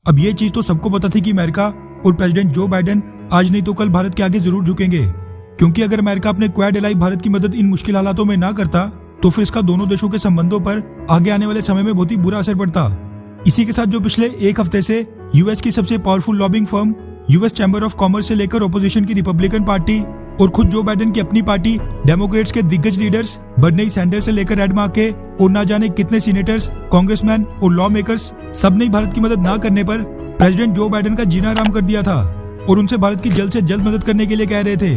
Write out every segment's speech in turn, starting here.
अब ये चीज तो सबको पता थी कि अमेरिका और प्रेसिडेंट जो बाइडेन आज नहीं तो कल भारत के आगे जरूर झुकेंगे, क्योंकि अगर अमेरिका अपने क्वाड एलाई भारत की मदद इन मुश्किल हालातों में ना करता तो फिर इसका दोनों देशों के संबंधों पर आगे आने वाले समय में बहुत ही बुरा असर पड़ता। इसी के साथ जो पिछले एक हफ्ते से यूएस की सबसे powerful lobbying firm US chamber of commerce से लेकर ओपोजिशन की रिपब्लिकन पार्टी और खुद जो बाइडेन की अपनी पार्टी डेमोक्रेट्स के दिग्गज लीडर्स बर्नी सैंडर्स से लेकर एड मार्के और ना जाने कितने सीनेटर्स, कांग्रेसमैन और लॉ मेकर्स सब ने भारत की मदद ना करने पर प्रेसिडेंट जो बाइडेन का जीना हराम कर दिया था और उनसे भारत की जल्द से जल्द मदद करने के लिए कह रहे थे।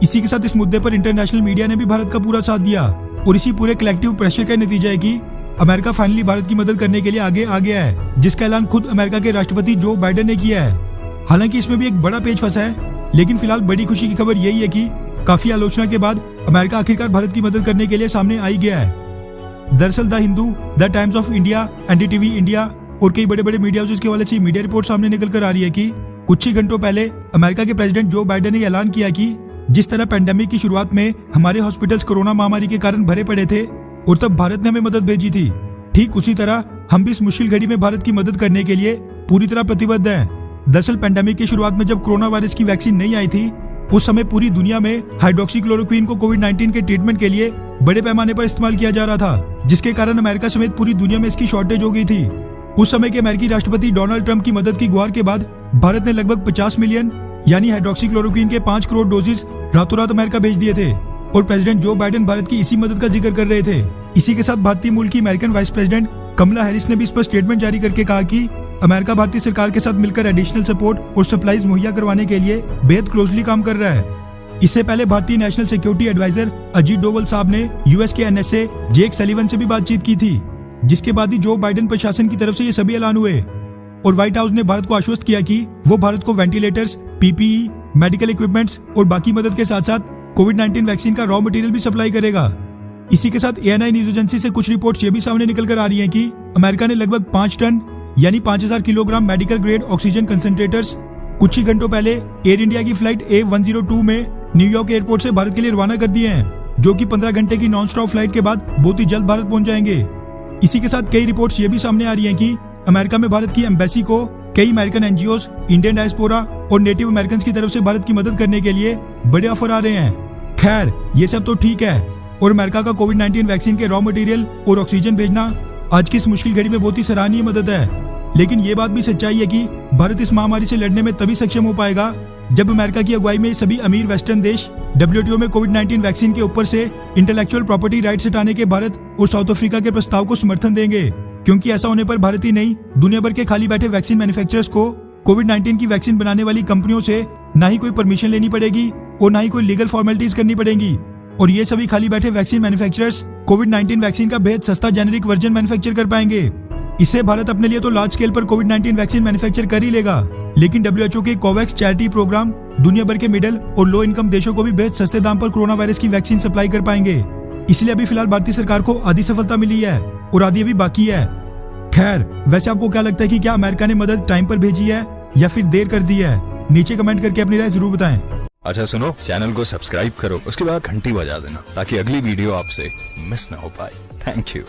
इसी के साथ इस मुद्दे पर इंटरनेशनल मीडिया ने भी भारत का पूरा साथ दिया और इसी पूरे कलेक्टिव प्रेशर का नतीजा है कि अमेरिका फाइनली भारत की मदद करने के लिए आगे आ गया है, जिसका ऐलान खुद अमेरिका के राष्ट्रपति जो बाइडेन ने किया है। हालांकि इसमें भी एक बड़ा पेच फंसा है, लेकिन फिलहाल बड़ी खुशी की खबर यही है कि काफी आलोचना के बाद अमेरिका आखिरकार भारत की मदद करने के लिए सामने आई गया है। दरअसल the Hindu, the times of India, NDTV India और कई बड़े बड़े मीडिया हाउसेस के हवाले से मीडिया रिपोर्ट सामने निकल कर आ रही है कि कुछ ही घंटों पहले अमेरिका के प्रेसिडेंट जो बाइडेन ने ऐलान किया कि जिस तरह पेंडेमिक की शुरुआत में हमारे हॉस्पिटल्स कोरोना महामारी के कारण भरे पड़े थे और तब भारत ने हमें मदद भेजी थी, ठीक उसी तरह हम भी इस मुश्किल घड़ी में भारत की मदद करने के लिए पूरी तरह प्रतिबद्ध हैं। दरअसल पेंडेमिक की शुरुआत में जब कोरोना वायरस की वैक्सीन नहीं आई थी, उस समय पूरी दुनिया में हाइड्रोक्सीक्लोरोक्वीन को कोविड-19 के ट्रीटमेंट के लिए बड़े पैमाने पर इस्तेमाल किया जा रहा था, जिसके कारण अमेरिका समेत पूरी दुनिया में इसकी शॉर्टेज हो गई थी। उस समय के अमेरिकी राष्ट्रपति डोनाल्ड ट्रंप की मदद की गुहार के बाद भारत ने लगभग 50 मिलियन यानी हाइड्रोक्सीक्लोरोक्वीन के 5 करोड़ डोजेस रातों रात अमेरिका भेज दिए थे और प्रेसिडेंट जो बाइडेन भारत की इसी मदद का जिक्र कर रहे थे। इसी के साथ भारतीय मूल की American vice president Kamala Harris ने भी इस पर स्टेटमेंट जारी करके कहा कि अमेरिका भारतीय सरकार के साथ मिलकर एडिशनल सपोर्ट और सप्लाईज मुहैया करवाने के लिए बेहद क्लोजली काम कर रहा है। इससे पहले भारतीय national security adviser Ajit Doval साहब ने यूएस के एनएसए जेक सलीवन से भी बातचीत की थी, जिसके बाद ही जो बाइडेन प्रशासन की तरफ से ये सभी ऐलान हुए और व्हाइट हाउस ने भारत को आश्वस्त किया कि वो भारत को वेंटिलेटर्स, पीपीई, मेडिकल इक्विपमेंट्स और बाकी मदद के साथ साथ कोविड-19 वैक्सीन का रॉ मटेरियल भी सप्लाई करेगा। इसी के साथ एएनआई न्यूज एजेंसी से कुछ रिपोर्ट्स ये भी सामने निकल कर आ रही हैं कि अमेरिका ने लगभग 5 टन यानी 5000 kilogram medical grade oxygen concentrators कुछ ही घंटों पहले एयर इंडिया की फ्लाइट A102 में न्यूयॉर्क एयरपोर्ट से भारत के लिए रवाना कर दिए हैं, जो कि 15 घंटे की नॉन स्टॉप फ्लाइट के बाद बहुत ही जल्द भारत पहुंच जाएंगे। इसी के साथ कई रिपोर्ट्स ये भी सामने आ रही हैं कि अमेरिका में भारत की एम्बेसी को कई अमेरिकन एनजीओज, इंडियन डायस्पोरा और नेटिव अमेरिकन की तरफ से भारत की मदद करने के लिए बड़े ऑफर आ रहे हैं। खैर ये सब तो ठीक है और अमेरिका का कोविड-19 वैक्सीन के रॉ मटेरियल और ऑक्सीजन भेजना आज की इस मुश्किल घड़ी में बहुत ही सराहनीय मदद है, लेकिन ये बात भी सच्चाई है कि भारत इस महामारी से लड़ने में तभी सक्षम हो पाएगा जब अमेरिका की अगुवाई में सभी अमीर वेस्टर्न देश WTO में कोविड-19 वैक्सीन के ऊपर से इंटेलेक्चुअल प्रॉपर्टी राइट्स हटाने के भारत और साउथ अफ्रीका के प्रस्ताव को समर्थन देंगे, क्योंकि ऐसा होने पर भारत ही नहीं दुनिया भर के खाली बैठे वैक्सीन मैन्युफैक्चरर्स को कोविड-19 की वैक्सीन बनाने वाली कंपनियों से ना ही कोई परमिशन लेनी पड़ेगी और ना ही कोई लीगल फॉर्मेलिटीज करनी पड़ेंगी और ये सभी खाली बैठे वैक्सीन मैन्युफैक्चरर्स कोविड-19 वैक्सीन का बेहद सस्ता जेनेरिक वर्जन मैन्युफैक्चर कर पाएंगे। इससे भारत अपने लिए तो लार्ज स्केल पर कोविड-19 वैक्सीन मैन्युफैक्चर कर ही लेगा, लेकिन WHO के कोवैक्स चैरिटी प्रोग्राम दुनिया भर के मिडिल और लो इनकम देशों को भी बेहद सस्ते दाम पर कोरोना वायरस की वैक्सीन सप्लाई कर पाएंगे। इसलिए अभी फिलहाल भारतीय सरकार को आधी सफलता मिली है और आधी अभी बाकी है। खैर वैसे आपको क्या लगता है कि क्या अमेरिका ने मदद टाइम पर भेजी है या फिर देर कर दी है? नीचे कमेंट करके अपनी राय जरूर बताएं। अच्छा सुनो, चैनल को सब्सक्राइब करो, उसके बाद घंटी बजा देना ताकि अगली वीडियो आपसे मिस ना हो पाए। Thank you.